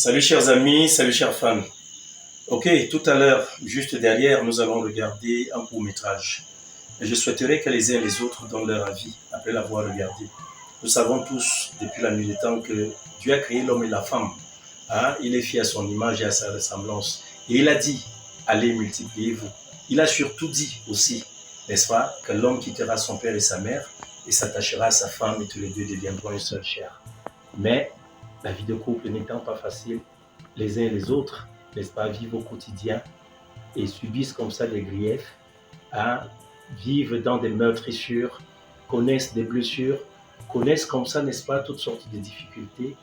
Salut chers amis, salut chers fans. Ok, tout à l'heure, juste derrière, nous allons regarder un court-métrage. Et je souhaiterais que les uns et les autres donnent leur avis après l'avoir regardé. Nous savons tous, depuis la nuit des temps, que Dieu a créé l'homme et la femme. Hein? Il est fait à son image et à sa ressemblance. Et il a dit, allez, multipliez-vous. Il a surtout dit aussi, n'est-ce pas, que l'homme quittera son père et sa mère et s'attachera à sa femme et tous les deux deviendront une seule chair. Mais la vie de couple n'étant pas facile, les uns et les autres, n'est-ce pas, vivent au quotidien et subissent comme ça des griefs, hein, vivent dans des meurtrissures, connaissent des blessures, connaissent comme ça, n'est-ce pas, toutes sortes de difficultés,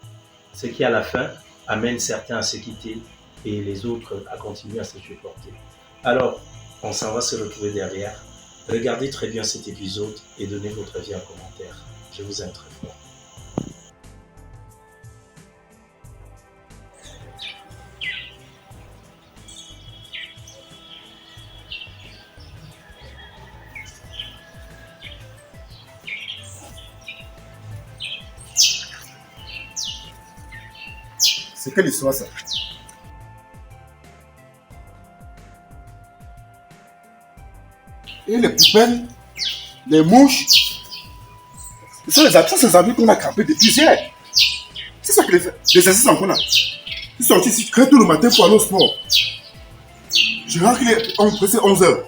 ce qui à la fin amène certains à se quitter et les autres à continuer à se supporter. Alors, on s'en va se retrouver derrière. Regardez très bien cet épisode et donnez votre avis en commentaire. Je vous aime très fort. C'est quelle histoire ça? Et les poubelles, les mouches, ce sont ces amis qu'on a crampés depuis hier. C'est ça que les exercices qu'on a. Ils sont sortis ici très tôt le matin pour aller au sport. Je rentre qu'il est pressé 11h.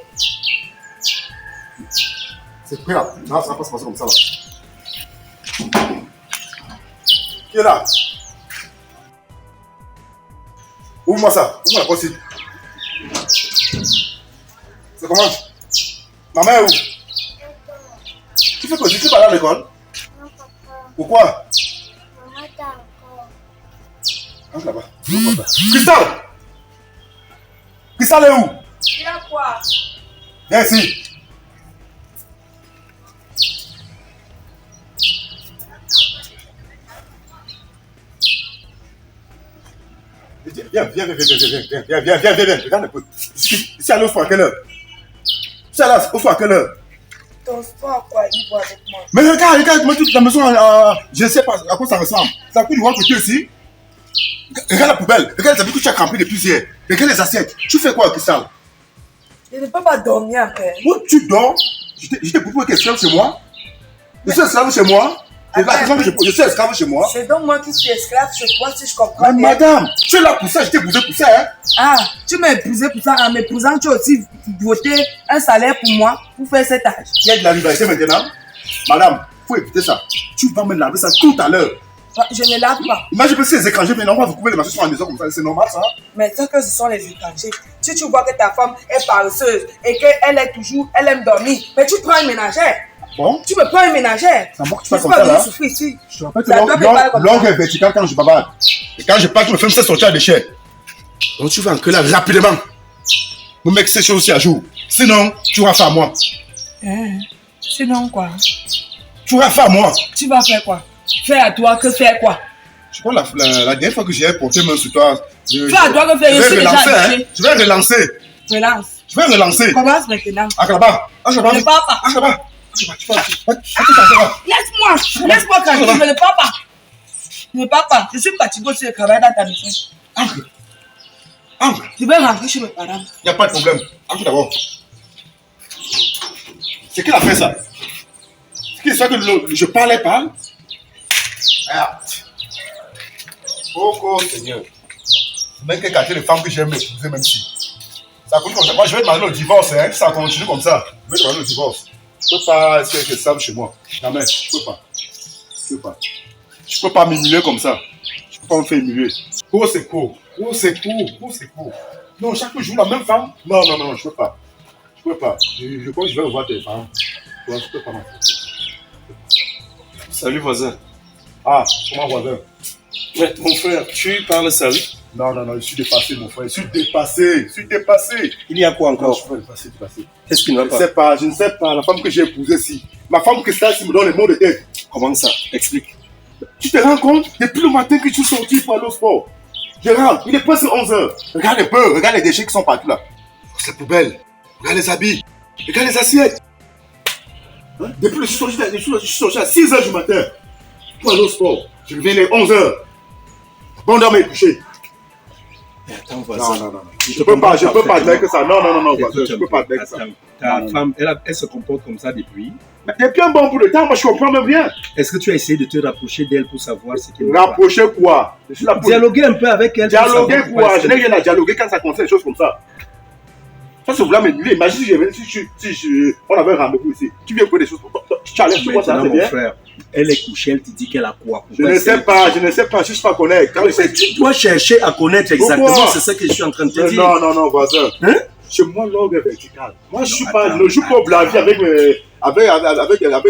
C'est prêt là. Non, ça va pas se passer comme ça là. Qui est là? Ouvre-moi ça. Ouvre-moi la porte ici. C'est comment? Maman est où? Tu fais quoi? Tu vas aller à l'école? Non, papa. Pourquoi? Maman t'a encore. Entre là-bas. Cristal! Cristal est où? Il y a quoi? Viens ici. Viens, regarde un peu. Ici, allez au soir à quelle heure? Ici, allez au soir à quelle heure? Ton sport, quoi, il boit avec moi. Mais regarde, moi, toute la maison, je ne sais pas à quoi ça ressemble. Ça coûte du roi côté ici. Regarde la poubelle, regarde les habits que tu as crampés depuis hier. Regarde les assiettes. Tu fais quoi, Cristal? Je ne peux pas dormir après. Où tu dors? Je t'ai proposé qu'elle soit chez moi. Je suis esclave chez moi. Je suis esclave chez moi. C'est donc moi qui suis esclave chez toi, si je comprends Mais bien. madame, tu es là pour ça, je t'ai épousé pour ça, hein? Ah, tu m'as épousé pour ça. En m'épousant, tu as aussi voté un salaire pour moi pour faire cet âge. Il y a de la liberté maintenant. Madame, il faut éviter ça. Tu vas me laver ça tout à l'heure. Je ne lave pas. Imagine si les étrangers viennent, on va vous couper les machins sur la maison comme ça. C'est normal ça? Mais c'est que ce sont les étrangers. Si tu vois que ta femme est paresseuse et qu'elle est toujours, elle aime dormir, mais tu prends une ménagère. Bon? Tu me prends une ménagère. Ça me moque que tu Je fasses ne comme peux ça pas venir là. souffrir ici. Je te rappelle Ça doit préparer que comme l'ongle ça. est vertical quand je bavarde. Et quand je parle, tu me fais me faire sortir à déchet. Donc tu vas enquiller là rapidement. Pour mettre ces choses aussi à jour. Sinon, tu vas faire à moi. Sinon quoi? Tu vas faire à moi. Tu vas faire quoi? Faire à toi que faire quoi? Je crois la dernière fois que j'ai porté main sur toi, Faire à toi que faire, je suis déjà habituée. Je vais relancer. Relance. Je vais relancer. Commence maintenant. Là-bas. Là-bas. Ne pars pas. Là-bas. Laisse-moi quand je ne pars pas. Ne pars pas. Je suis fatiguée aussi de travailler dans ta maison. Entre. Je vais rentrer chez mes parents. Il n'y a pas de problème. Entre d'abord. C'est qui a fait ça? C'est qui ça que je parle? Regarde. Oh Seigneur. Même que quartier de femmes que j'aime m'épouser, même si. Ça continue comme ça. Moi, je vais demander le divorce, hein. Ça continue comme ça. Je vais demander le divorce. Je ne peux pas essayer que ça chez moi. Jamais. Je ne peux pas. Je ne peux pas. Je ne peux pas m'humilier comme ça. Je ne peux pas me faire humilier. Oh, c'est court. Non, chaque jour, la même femme. Non, je ne peux pas. Je ne peux pas. Je crois que je vais revoir tes parents. Je ne peux pas. Salut voisin. Ah, comment voisin? Mais mon frère, tu parles seul? Non, je suis dépassé, mon frère. Je suis dépassé. Il y a quoi Non, encore? je suis dépassé. Qu'est-ce qui ne va Je ne sais pas. La femme que j'ai épousée ici. Ma femme Cristal, me donne les mots de tête. Comment ça? Explique. Tu te rends compte? Depuis le matin que tu es sorti pour aller au sport. Je rentre, il est presque 11h. Regarde les beurs, regarde les déchets qui sont partout là. Ces poubelles. Regarde les habits. Regarde les assiettes. Hein? Depuis le je suis sorti à 6h du matin pour aller au sport. Je reviens les 11h. Bon, dormir et coucher. voisin. Non. Je peux pas dire que ça. Non, voisin, je peux pas dire que ça. Ta femme, elle se comporte comme ça depuis. Mais depuis un bon bout de temps, moi je comprends même rien. Est-ce que tu as essayé de te rapprocher d'elle pour savoir ce qu'elle veut? Rapprocher quoi? Je suis là pour Dialoguer un peu avec elle. dialoguer quoi? Je n'ai rien à dialoguer quand ça concerne des choses comme ça. Ça, c'est vouloir me dire. Imagine si on avait un rendez-vous ici. Tu viens pour des choses. Tu challenges sur quoi ça, c'est Mon bien? frère, elle est couchée, elle te dit qu'elle a quoi? Je ne sais pas, je ne sais pas. Je ne suis pas connaître. Tu dois chercher à connaître exactement. Pourquoi? C'est ça que je suis en train de te dire. Non, voisin. Hein? Chez moi, l'ordre est vertical. Moi, je attends, ne joue pas au blague avec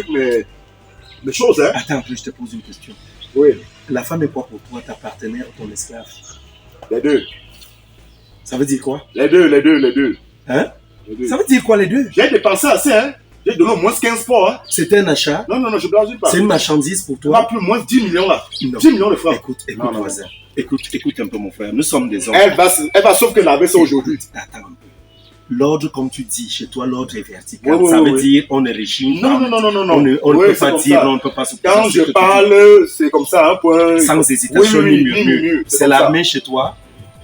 mes choses, hein. Attends, je te pose une question. Oui, La femme est quoi pour toi, ta partenaire ou ton esclave? les deux. Ça veut dire quoi? Les deux. Hein? Les deux. Ça veut dire quoi les deux? J'ai dépensé assez, hein. J'ai donné au moins 15 fois, hein. C'est un achat? Non, je ne blague pas. C'est une marchandise pour Pas toi? plus moins 10 millions là. Non. 10 millions de francs. Écoute, Non. voisin. Écoute un peu mon frère. Nous sommes des hommes. Elle va sauf que laver ça aujourd'hui. Attends un peu. L'ordre, comme tu dis, chez toi, l'ordre est vertical. Oui, ça veut oui. dire on est régime. Non. On ne Oui, peut c'est pas comme dire, ça. non, on ne peut pas se Quand poser je ce que tu parle, c'est comme ça, un point. dis. Sans hésitation Oui, ni murmure. c'est C'est comme ça. l'armée chez toi.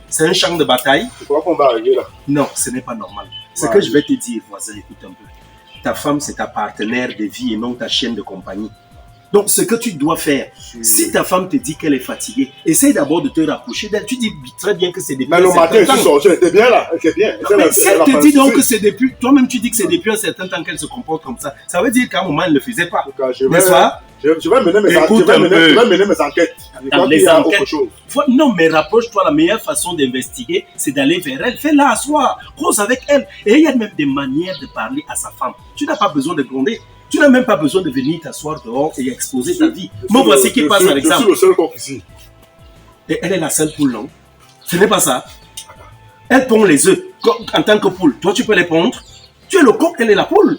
C'est un champ de bataille. Je crois qu'on va arriver là. Non, ce n'est pas normal. Ce Ouais. que je vais te dire, voisin, écoute un peu. Ta femme, c'est ta partenaire de vie et non ta chienne de compagnie. Donc, ce que tu dois faire, si ta femme te dit qu'elle est fatiguée, essaye d'abord de te rapprocher d'elle. Tu dis très bien que c'est depuis Mais un le matin, certain je suis temps. sorti, elle était bien là. Elle était bien. Mais si elle te dit donc que c'est depuis, toi-même tu dis que c'est depuis un certain temps qu'elle se comporte comme ça veut dire qu'à un moment elle ne le faisait pas. N'est-ce pas? Je vais mener mes Écoute enquêtes. un peu. Je vais mener mes enquêtes. Je crois Les qu'il y a enquêtes. autre chose. Non, mais rapproche-toi. La meilleure façon d'investiguer, c'est d'aller vers elle. Fais-la asseoir, cause avec elle. Et il y a même des manières de parler à sa femme. Tu n'as pas besoin de gronder. Tu n'as même pas besoin de venir t'asseoir dehors et exposer ta vie. Moi, voici qui passe à Je suis l'exemple. le seul coq ici. Et elle est la seule poule, non? Ce n'est pas ça. Elle pond les œufs en tant que poule. Toi, tu peux les pondre. Tu es le coq, elle est la poule.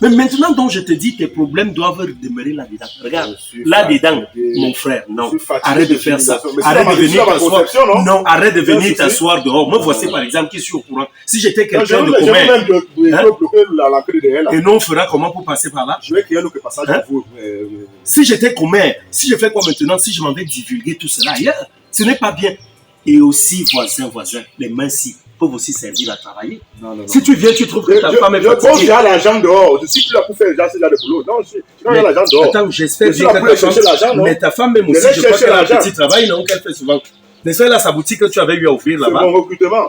Mais maintenant, donc, je te dis, tes problèmes doivent demeurer là-dedans. Regarde, Je suis là-dedans, fatigué. mon frère, non. Je suis fatigué Arrête de de faire ça. civilisation. Mais c'est Arrête dans de ma- venir c'est dans ma t'asseoir. conception, non? Non, arrête de C'est un venir souci. t'asseoir dehors. Moi, voici par exemple qui suis au courant. Si j'étais Je quelqu'un de vais commun, même Hein? bloquer l'entrée de elle là. et nous, on fera comment pour passer par là? Je vais créer un autre passage Hein? pour vous. Si j'étais commun, si je fais quoi maintenant, si je m'en vais divulguer tout cela ailleurs, ce n'est pas bien. Et aussi, voisin, les mains-ci peuvent aussi servir à travailler. Non. Si tu viens, tu trouves que ta femme est Je pense fatiguée. qu'il y a l'argent dehors. Je suis plus là pour faire déjà de boulot. Non, il y a l'argent dehors. Attends, j'espère Je suis bien là que pour ta chercher l'argent, femme... non? Mais ta femme même Je aussi, vais je crois chercher qu'elle a un l'argent. petit travail, non, qu'elle fait souvent. N'est-ce pas là, sa boutique que tu avais eu à ouvrir C'est là-bas? mon recrutement.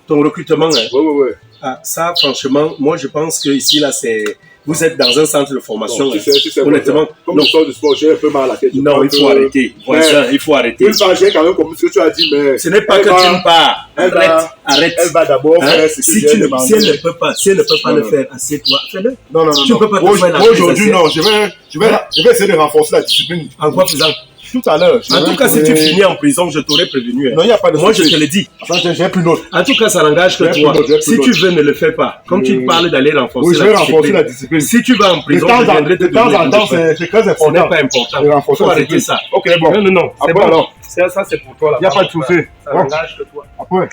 Ton recrutement, hein? Oui. Ah, ça, franchement, moi, je pense que ici, là, c'est... Vous êtes dans un centre de formation. Non, hein. si c'est Honnêtement, comme non. je sors du sport, j'ai un peu mal à la tête. Non, il faut arrêter. Voisin, il faut arrêter. Une fois, j'ai quand même compris ce que tu as dit, mais. Ce n'est pas elle que va- tu ne pars. elle Arrête, va- arrête. Elle va d'abord Hein? faire ce que Si j'ai demandé. elle ne peut pas, Non, le non. faire, assieds-toi, fais-le. Non. Tu ne peux pas te faire la Aujourd'hui, prise non. Je vais essayer de renforcer la discipline. En quoi faisant? Tout à l'heure. En tout cas, si tu finis en prison, je t'aurais prévenu. hein. Non, il n'y a pas de Moi, je souci. te l'ai dit. Attends, j'ai plus d'autres. En tout cas, ça n'engage que J'ai toi. plus d'autres, j'ai Si plus tu veux, ne le fais pas. Comme tu parles d'aller renforcer Oui, je la vais renforcer la discipline. discipline. Si tu vas en De prison, temps je viendrai te en donner temps, un c'est très Ce n'est important. pas important. De Il renforcer faut la arrêter discipline. ça. Ok, bon. Non. C'est Après, bon. alors. Ça, c'est pour toi. Il n'y a pas de souci. Ça Bon. n'engage que toi. Après.